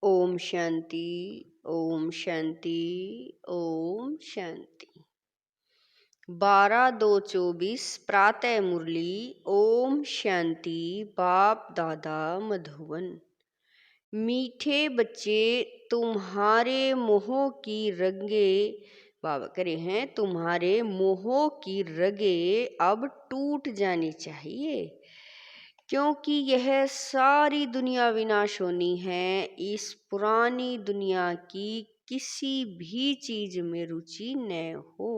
ओम शांति। ओम शांति। ओम शांति। 12/2/24 प्रातः मुरली। ओम शांति। बाप दादा मधुबन। मीठे बच्चे, तुम्हारे मोह की रगे, बाबा करे हैं, तुम्हारे मोह की रगे अब टूट जानी चाहिए, क्योंकि यह सारी दुनिया विनाश होनी है। इस पुरानी दुनिया की किसी भी चीज में रुचि न हो।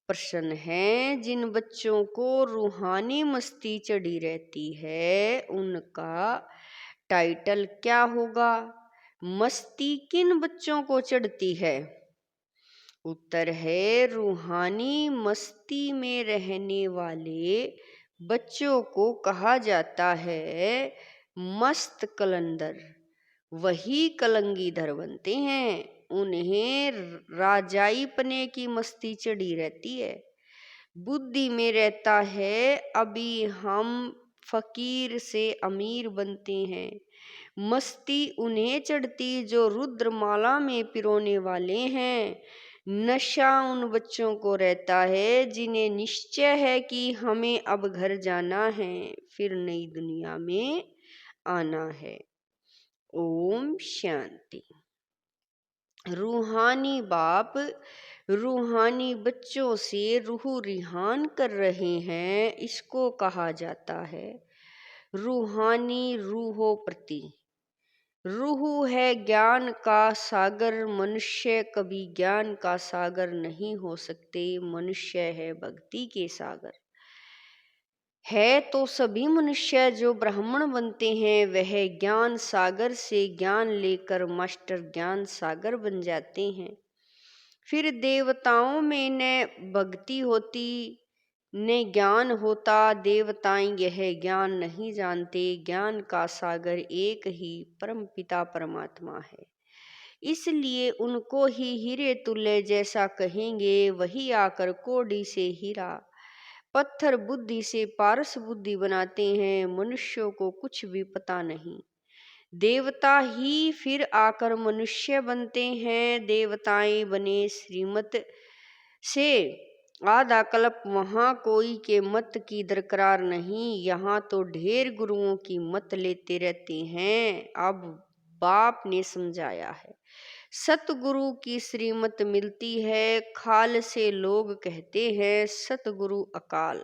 प्रश्न है, जिन बच्चों को रूहानी मस्ती चढ़ी रहती है उनका टाइटल क्या होगा? मस्ती किन बच्चों को चढ़ती है? उत्तर है, रूहानी मस्ती में रहने वाले बच्चों को कहा जाता है मस्त कलंदर। वही कलंगीधर बनते हैं। उन्हें राजाईपने की मस्ती चढ़ी रहती है। बुद्धि में रहता है अभी हम फकीर से अमीर बनते हैं। मस्ती उन्हें चढ़ती जो रुद्रमाला में पिरोने वाले हैं। नशा उन बच्चों को रहता है जिन्हें निश्चय है कि हमें अब घर जाना है, फिर नई दुनिया में आना है। ओम शांति। रूहानी बाप रूहानी बच्चों से रूह रिहान कर रहे हैं, इसको कहा जाता है रूहानी रूहों प्रति। रूह है ज्ञान का सागर। मनुष्य कभी ज्ञान का सागर नहीं हो सकते। मनुष्य है भक्ति के सागर। है तो सभी मनुष्य जो ब्राह्मण बनते हैं वह ज्ञान सागर से ज्ञान लेकर मास्टर ज्ञान सागर बन जाते हैं। फिर देवताओं में न भक्ति होती ने ज्ञान होता। देवताएं यह ज्ञान नहीं जानते। ज्ञान का सागर एक ही परम पिता परमात्मा है, इसलिए उनको ही हीरे तुल्य जैसा कहेंगे। वही आकर कोड़ी से हीरा पत्थर बुद्धि से पारस बुद्धि बनाते हैं। मनुष्यों को कुछ भी पता नहीं। देवता ही फिर आकर मनुष्य बनते हैं। देवताएं बने श्रीमत से आधा कल्प। वहाँ कोई के मत की दरकार नहीं। यहाँ तो ढेर गुरुओं की मत लेते रहते हैं। अब बाप ने समझाया है, सतगुरु की श्रीमत मिलती है खाल से। लोग कहते हैं सतगुरु अकाल,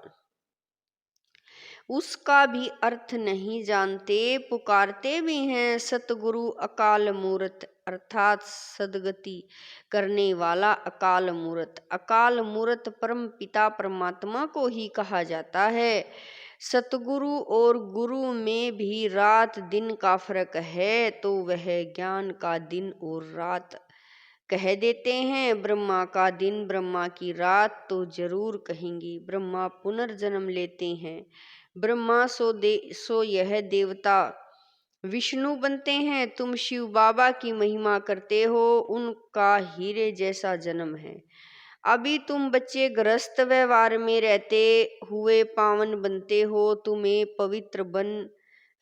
उसका भी अर्थ नहीं जानते। पुकारते भी हैं सतगुरु अकाल मूरत, अर्थात सदगति करने वाला अकाल मूरत। अकाल मूरत परम पिता परमात्मा को ही कहा जाता है। सतगुरु और गुरु में भी रात दिन का फर्क है, तो वह ज्ञान का दिन और रात कह देते हैं। ब्रह्मा का दिन ब्रह्मा की रात तो जरूर कहेंगे। ब्रह्मा पुनर्जन्म लेते हैं। ब्रह्मा सो यह देवता विष्णु बनते हैं। तुम शिव बाबा की महिमा करते हो, उनका हीरे जैसा जन्म है। अभी तुम बच्चे गृहस्थ व्यवहार में रहते हुए पावन बनते हो। तुम्हें पवित्र बन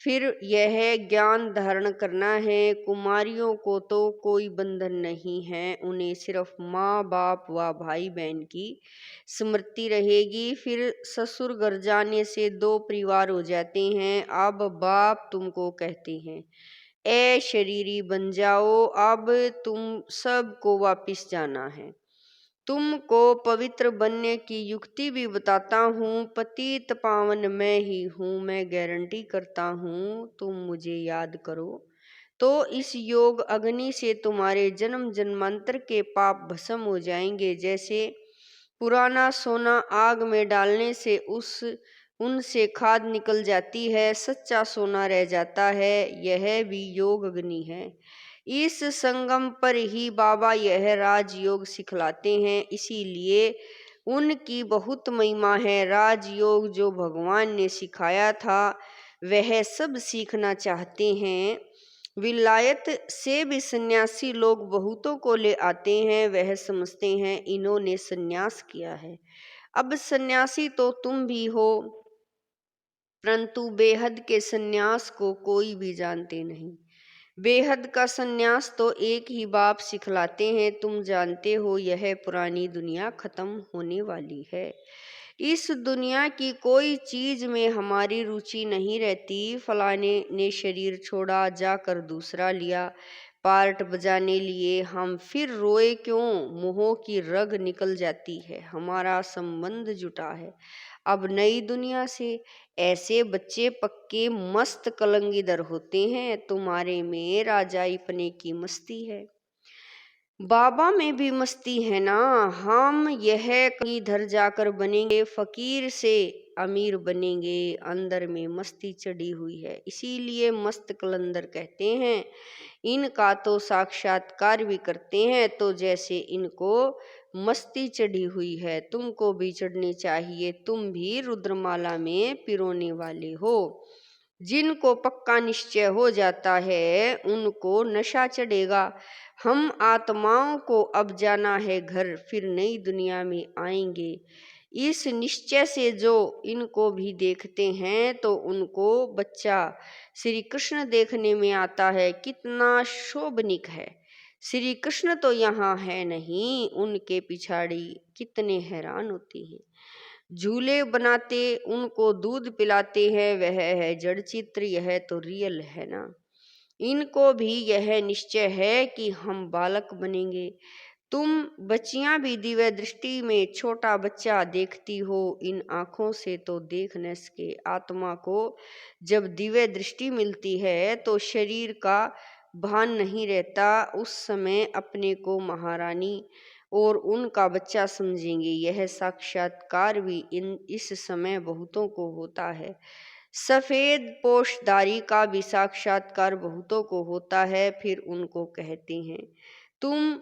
फिर यह ज्ञान धारण करना है। कुमारियों को तो कोई बंधन नहीं है, उन्हें सिर्फ माँ बाप व भाई बहन की स्मृति रहेगी। फिर ससुर घर जाने से दो परिवार हो जाते हैं। अब बाप तुमको कहते हैं ए शरीरी बन जाओ, अब तुम सबको वापिस जाना है। तुमको पवित्र बनने की युक्ति भी बताता हूँ। पतित पावन मैं ही हूँ, मैं गारंटी करता हूँ। तुम मुझे याद करो तो इस योग अग्नि से तुम्हारे जन्म जन्मांतर के पाप भस्म हो जाएंगे। जैसे पुराना सोना आग में डालने से उनसे खाद निकल जाती है, सच्चा सोना रह जाता है। यह भी योग अग्नि है। इस संगम पर ही बाबा यह राजयोग सिखलाते हैं, इसीलिए उनकी बहुत महिमा है। राजयोग जो भगवान ने सिखाया था वह सब सीखना चाहते हैं। विलायत से भी सन्यासी लोग बहुतों को ले आते हैं। वह समझते हैं इन्होंने सन्यास किया है। अब सन्यासी तो तुम भी हो, परंतु बेहद के सन्यास को कोई भी जानते नहीं। बेहद का सन्यास तो एक ही बाप सिखलाते हैं, तुम जानते हो यह पुरानी दुनिया खत्म होने वाली है। इस दुनिया की कोई चीज में हमारी रुचि नहीं रहती। फलाने ने शरीर छोड़ा, जाकर दूसरा लिया, पार्ट बजाने लिए हम फिर रोए क्यों? मोह की रग निकल जाती है, हमारा संबंध जुटा है अब नई दुनिया से। ऐसे बच्चे पक्के मस्त कलंगीदर होते हैं, तुम्हारे में राजाईपने की मस्ती है, बाबा में भी मस्ती है ना। हम यह इधर जाकर बनेंगे, फकीर से अमीर बनेंगे, अंदर में मस्ती चढ़ी हुई है, इसीलिए मस्त कलंदर कहते हैं। इनका तो साक्षात्कार भी करते हैं, तो जैसे इनको मस्ती चढ़ी हुई है तुमको भी चढ़नी चाहिए, तुम भी रुद्रमाला में पिरोने वाले हो। जिनको पक्का निश्चय हो जाता है उनको नशा चढ़ेगा। हम आत्माओं को अब जाना है घर, फिर नई दुनिया में आएंगे। इस निश्चय से जो इनको भी देखते हैं तो उनको बच्चा श्री कृष्ण देखने में आता है, कितना शोभनिक है। श्री कृष्ण तो यहाँ है नहीं, उनके पिछाड़ी कितने हैरान होते हैं। झूले बनाते उनको दूध पिलाते हैं, वह है जड़ चित्र, यह तो रियल है ना। इनको भी यह निश्चय है कि हम बालक बनेंगे। तुम बच्चियां भी दिव्य दृष्टि में छोटा बच्चा देखती हो, इन आँखों से तो देख न सके। आत्मा को जब दिव्य दृष्टि मिलती है तो शरीर का भान नहीं रहता, उस समय अपने को महारानी और उनका बच्चा समझेंगे। यह साक्षात्कार भी इस समय बहुतों को होता है। सफेद पोशदारी का भी साक्षात्कार बहुतों को होता है। फिर उनको कहते हैं तुम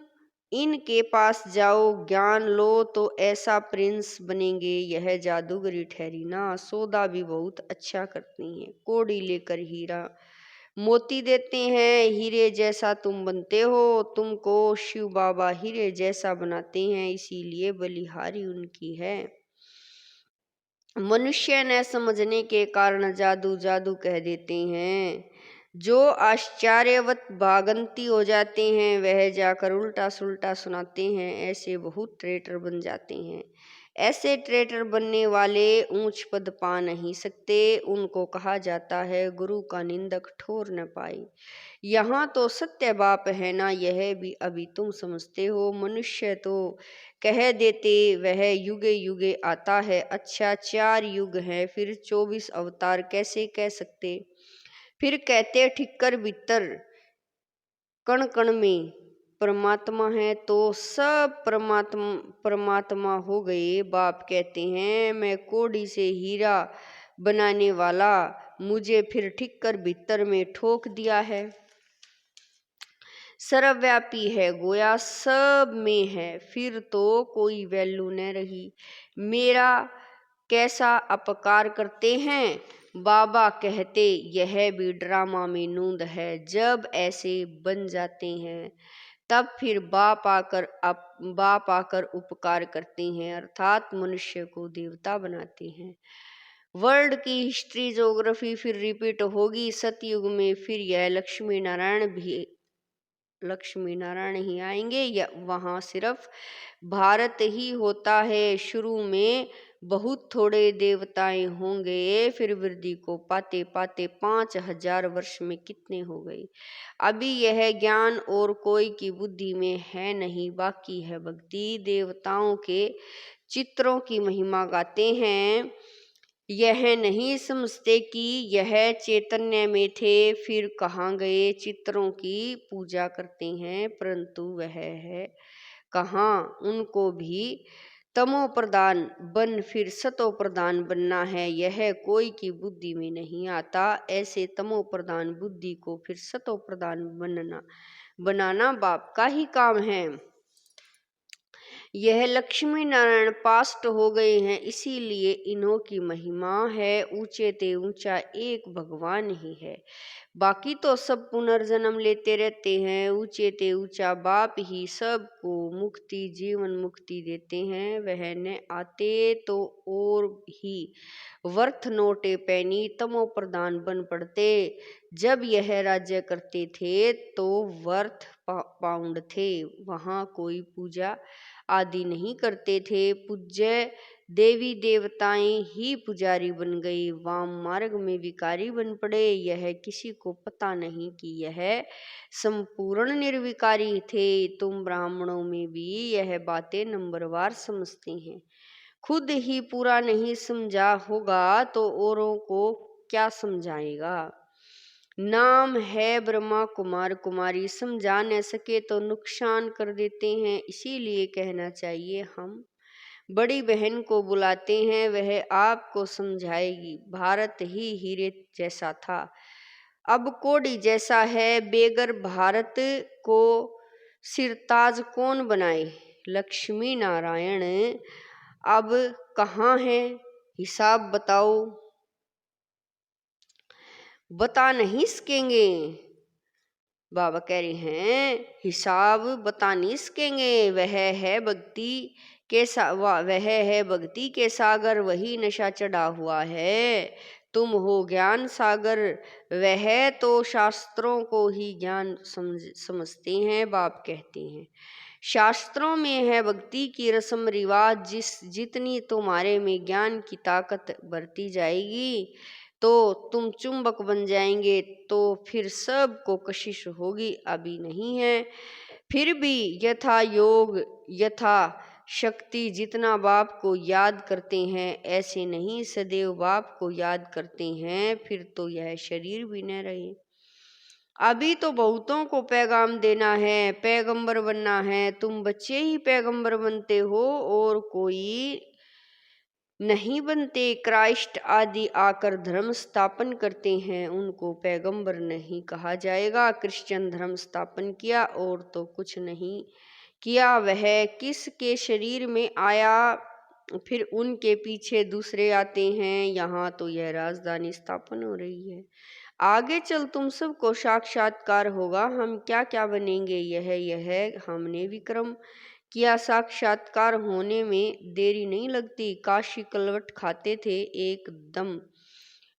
इनके पास जाओ, ज्ञान लो तो ऐसा प्रिंस बनेंगे। यह जादूगरी ठहरी ना, सौदा भी बहुत अच्छा करती हैं, कोड़ी लेकर हीरा मोती देते हैं, हीरे जैसा तुम बनते हो। तुमको शिव बाबा हीरे जैसा बनाते हैं, इसीलिए बलिहारी उनकी है। मनुष्य न समझने के कारण जादू जादू कह देते हैं। जो आश्चर्यवत भागंती हो जाते हैं वह जाकर उल्टा सुल्टा सुनाते हैं, ऐसे बहुत ट्रेटर बन जाते हैं। ऐसे ट्रेटर बनने वाले ऊंच पद पा नहीं सकते, उनको कहा जाता है गुरु का निंदक ठोर न पाए। यहाँ तो सत्य बाप है ना, यह भी अभी तुम समझते हो। मनुष्य तो कह देते वह युगे युगे आता है, अच्छा 4 युग हैं, फिर 24 अवतार कैसे कह सकते। फिर कहते ठिक्कर भीतर कण कण में परमात्मा है, तो सब परमात्मा हो गए। बाप कहते हैं मैं कोड़ी से हीरा बनाने वाला, मुझे फिर ठिक्कर भीतर में ठोक दिया है। सर्वव्यापी है गोया सब में है, फिर तो कोई वैल्यू न रही। मेरा कैसा अपकार करते हैं। बाबा कहते यह भी ड्रामा में नूंद है। जब ऐसे बन जाते हैं तब फिर बाप आकर उपकार करते हैं, अर्थात मनुष्य को देवता बनाते हैं। वर्ल्ड की हिस्ट्री ज्योग्राफी फिर रिपीट होगी सतयुग में, फिर यह लक्ष्मी नारायण ही आएंगे, या वहाँ सिर्फ भारत ही होता है। शुरू में बहुत थोड़े देवताएं होंगे, फिर वृद्धि को पाते पाते 5000 वर्ष में कितने हो गए। अभी यह ज्ञान और कोई की बुद्धि में है नहीं, बाकी है भक्ति। देवताओं के चित्रों की महिमा गाते हैं, यह नहीं समझते कि यह चैतन्य में थे, फिर कहाँ गए। चित्रों की पूजा करते हैं परंतु वह है कहाँ। उनको भी तमो प्रधान बन फिर सतो प्रधान बनना है, यह कोई की बुद्धि में नहीं आता। ऐसे तमो प्रधान बुद्धि को फिर सतो प्रधान बनाना बाप का ही काम है। यह लक्ष्मी नारायण पास्ट हो गए हैं, इसीलिए इन्हों की महिमा है। ऊंचे ते ऊंचा एक भगवान ही है, बाकी तो सब पुनर्जन्म लेते रहते हैं। ऊंचे ते ऊंचा बाप ही सबको मुक्ति जीवन मुक्ति देते हैं। वह न आते तो और ही वर्थ नोटे पैनी तमो प्रधान बन पड़ते। जब यह राज्य करते थे तो वर्थ पाउंड थे, वहाँ कोई पूजा आदि नहीं करते थे। पूज्य देवी देवताएं ही पुजारी बन गई, वाम मार्ग में विकारी बन पड़े। यह किसी को पता नहीं कि यह संपूर्ण निर्विकारी थे। तुम ब्राह्मणों में भी यह बातें नंबरवार समझते हैं, खुद ही पूरा नहीं समझा होगा तो औरों को क्या समझाएगा। नाम है ब्रह्मा कुमार कुमारी, समझा न सके तो नुकसान कर देते हैं। इसीलिए कहना चाहिए हम बड़ी बहन को बुलाते हैं, वह आपको समझाएगी। भारत ही हीरे जैसा था, अब कोड़ी जैसा है। बेगर भारत को सिरताज कौन बनाए। लक्ष्मी नारायण अब कहाँ है, हिसाब बताओ। बता नहीं सकेंगे, बाबा कह रहे हैं हिसाब बता नहीं सकेंगे। वह है भक्ति के सागर, वही नशा चढ़ा हुआ है। तुम हो ज्ञान सागर, वह तो शास्त्रों को ही ज्ञान समझते हैं। बाप कहते हैं शास्त्रों में है भक्ति की रस्म रिवाज, जितनी तुम्हारे में ज्ञान की ताकत बढ़ती जाएगी तो तुम चुंबक बन जाएंगे। तो फिर सबको कशिश होगी, अभी नहीं है। फिर भी यथा योग यथा शक्ति जितना बाप को याद करते हैं, ऐसे नहीं सदैव बाप को याद करते हैं, फिर तो यह शरीर भी न रहे। अभी तो बहुतों को पैगाम देना है, पैगंबर बनना है। तुम बच्चे ही पैगंबर बनते हो और कोई नहीं बनते। क्राइस्ट आदि आकर धर्म स्थापन करते हैं, उनको पैगंबर नहीं कहा जाएगा। क्रिश्चियन धर्म स्थापन किया और तो कुछ नहीं किया। वह किसके शरीर में आया, फिर उनके पीछे दूसरे आते हैं। यहाँ तो यह राजधानी स्थापन हो रही है, आगे चल तुम सबको साक्षात्कार होगा। हम क्या क्या बनेंगे, यह हमने विक्रम किया। साक्षात्कार होने में देरी नहीं लगती। काशी कलवट खाते थे, एकदम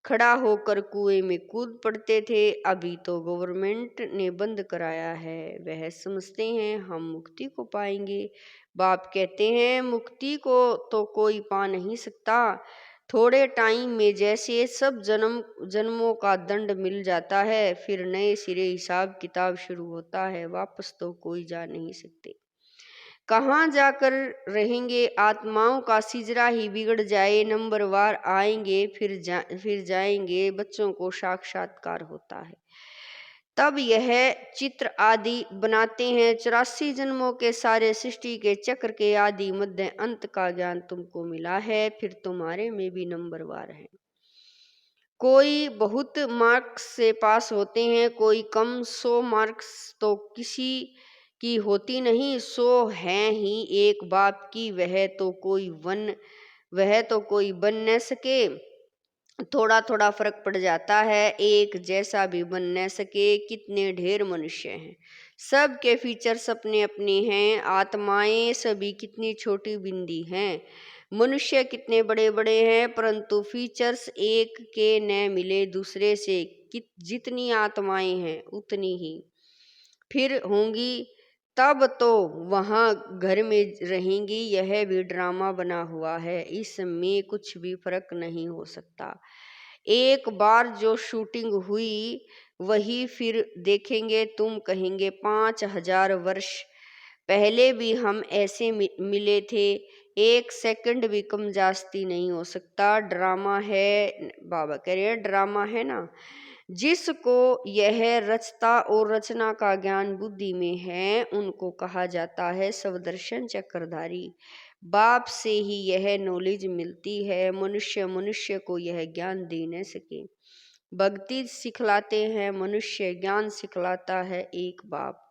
खड़ा होकर कुएं में कूद पड़ते थे। अभी तो गवर्नमेंट ने बंद कराया है। वह समझते हैं हम मुक्ति को पाएंगे। बाप कहते हैं मुक्ति को तो कोई पा नहीं सकता। थोड़े टाइम में जैसे सब जन्मों का दंड मिल जाता है, फिर नए सिरे हिसाब किताब शुरू होता है। वापस तो कोई जा नहीं सकते। कहाँ जाकर रहेंगे, आत्माओं का सिजरा ही बिगड़ जाए। नंबरवार आएंगे फिर जाएंगे, बच्चों को साक्षात्कार होता है। तब यह चित्र आदि बनाते हैं। 84 जन्मों के सारे सृष्टि के चक्र के आदि मध्य अंत का ज्ञान तुमको मिला है, फिर तुम्हारे में भी नंबरवार है। कोई बहुत मार्क्स से पास होते हैं, कोई कम। 100 मार्क्स तो किसी की होती नहीं, 100 हैं ही एक बाप की। वह तो कोई बन न सके। थोड़ा थोड़ा फर्क पड़ जाता है, एक जैसा भी बन न सके। कितने ढेर मनुष्य हैं, सबके फीचर्स अपने अपने हैं। आत्माएं सभी कितनी छोटी बिंदी हैं, मनुष्य कितने बड़े बड़े हैं, परंतु फीचर्स एक के न मिले दूसरे से। जितनी आत्माएं हैं उतनी ही फिर होंगी, तब तो वहाँ घर में रहेंगी। यह भी ड्रामा बना हुआ है, इसमें कुछ भी फर्क नहीं हो सकता। एक बार जो शूटिंग हुई वही फिर देखेंगे। तुम कहेंगे 5000 वर्ष पहले भी हम ऐसे मिले थे। एक सेकंड भी कम जास्ती नहीं हो सकता। ड्रामा है, बाबा कह रहे हैं ड्रामा है ना। जिसको यह रचता और रचना का ज्ञान बुद्धि में है, उनको कहा जाता है स्वदर्शन चक्रधारी। बाप से ही यह नॉलेज मिलती है। मनुष्य को यह ज्ञान दे न सके। भक्ति सिखलाते हैं मनुष्य, ज्ञान सिखलाता है एक बाप।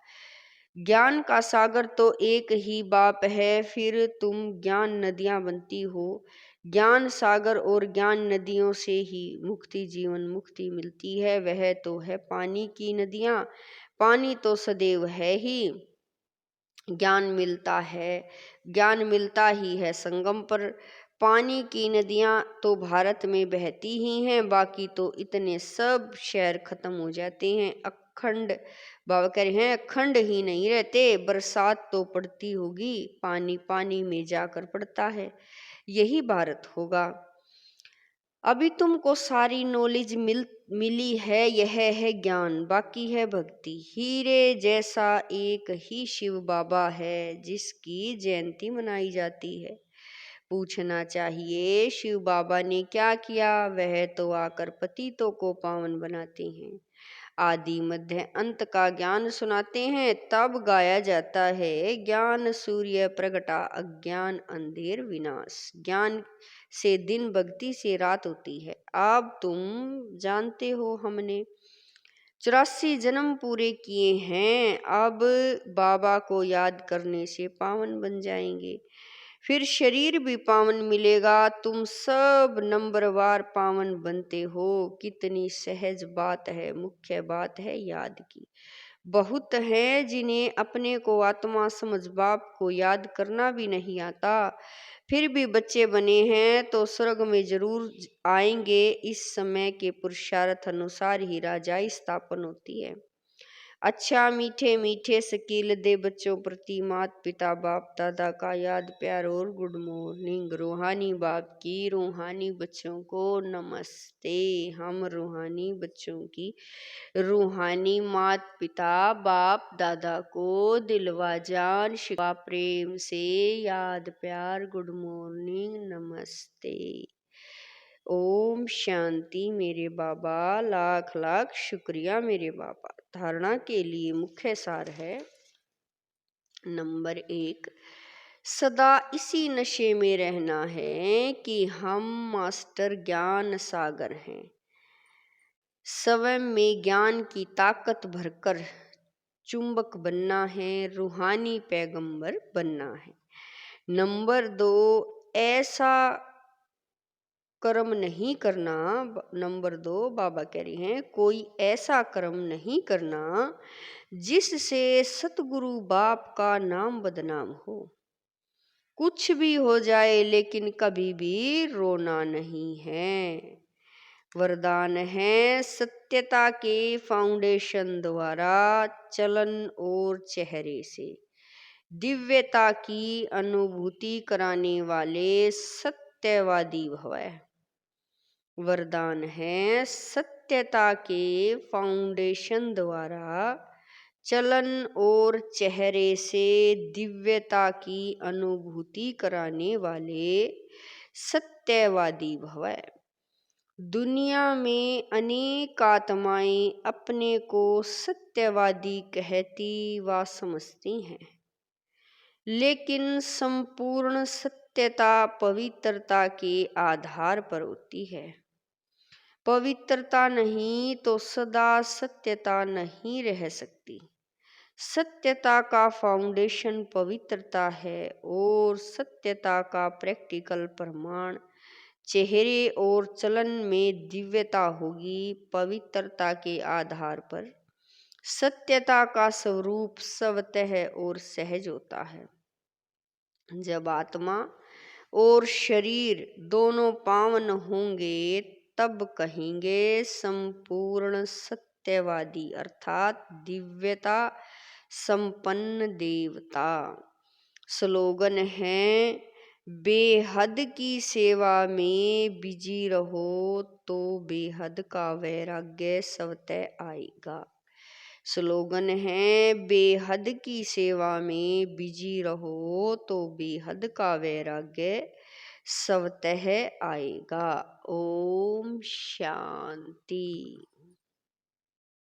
ज्ञान का सागर तो एक ही बाप है, फिर तुम ज्ञान नदियां बनती हो। ज्ञान सागर और ज्ञान नदियों से ही मुक्ति, जीवन मुक्ति मिलती है। वह तो है पानी की नदियां, पानी तो सदैव है ही। ज्ञान मिलता है, ज्ञान मिलता ही है संगम पर। पानी की नदियां तो भारत में बहती ही हैं, बाकी तो इतने सब शहर खत्म हो जाते हैं। अखंड, बाबा कह रहे हैं अखंड ही नहीं रहते। बरसात तो पड़ती होगी, पानी पानी में जाकर पड़ता है, यही भारत होगा। अभी तुमको सारी नॉलेज मिली है, यह है ज्ञान, बाकी है भक्ति। हीरे जैसा एक ही शिव बाबा है, जिसकी जयंती मनाई जाती है। पूछना चाहिए शिव बाबा ने क्या किया, वह तो आकर पतितों को पावन बनाते हैं। आदि मध्य अंत का ज्ञान सुनाते हैं, तब गाया जाता है ज्ञान सूर्य प्रगटा, अज्ञान अंधेर विनाश। ज्ञान से दिन, भक्ति से रात होती है। अब तुम जानते हो हमने 84 जन्म पूरे किए हैं, अब बाबा को याद करने से पावन बन जाएंगे, फिर शरीर भी पावन मिलेगा। तुम सब नंबरवार पावन बनते हो। कितनी सहज बात है, मुख्य बात है याद की। बहुत हैं जिन्हें अपने को आत्मा समझ बाप को याद करना भी नहीं आता, फिर भी बच्चे बने हैं तो स्वर्ग में जरूर आएंगे। इस समय के पुरुषार्थ अनुसार ही राजाई स्थापन होती है। अच्छा मीठे मीठे शकील दे बच्चों प्रति मात पिता बाप दादा का याद प्यार और गुड मॉर्निंग। रूहानी बाप की रूहानी बच्चों को नमस्ते। हम रूहानी बच्चों की रूहानी मात पिता बाप दादा को दिलवा जान शिवा प्रेम से याद प्यार गुड मॉर्निंग नमस्ते। ओम शांति मेरे बाबा, लाख लाख शुक्रिया मेरे बाबा। धारणा के लिए मुख्य सार है, नंबर 1, सदा इसी नशे में रहना है कि हम मास्टर ज्ञान सागर हैं। स्वयं में ज्ञान की ताकत भरकर चुंबक बनना है, रूहानी पैगंबर बनना है। नंबर 2, ऐसा कर्म नहीं करना। नंबर 2 बाबा कह रहे हैं कोई ऐसा कर्म नहीं करना जिससे सतगुरु बाप का नाम बदनाम हो। कुछ भी हो जाए लेकिन कभी भी रोना नहीं है। वरदान है सत्यता के फाउंडेशन द्वारा चलन और चेहरे से दिव्यता की अनुभूति कराने वाले सत्यवादी भव। वरदान है सत्यता के फाउंडेशन द्वारा चलन और चेहरे से दिव्यता की अनुभूति कराने वाले सत्यवादी भव। दुनिया में अनेक आत्माएं अपने को सत्यवादी कहती व समझती हैं, लेकिन संपूर्ण सत्यता पवित्रता के आधार पर होती है। पवित्रता नहीं तो सदा सत्यता नहीं रह सकती। सत्यता का फाउंडेशन पवित्रता है और सत्यता का प्रैक्टिकल प्रमाण चेहरे और चलन में दिव्यता होगी। पवित्रता के आधार पर सत्यता का स्वरूप स्वतः और सहज होता है। जब आत्मा और शरीर दोनों पावन होंगे तब कहेंगे संपूर्ण सत्यवादी अर्थात दिव्यता संपन्न देवता। स्लोगन है बेहद की सेवा में बिजी रहो तो बेहद का वैराग्य स्वतः आएगा। स्लोगन है बेहद की सेवा में बिजी रहो तो बेहद का वैराग्य स्वतः आएगा। ओम शांति।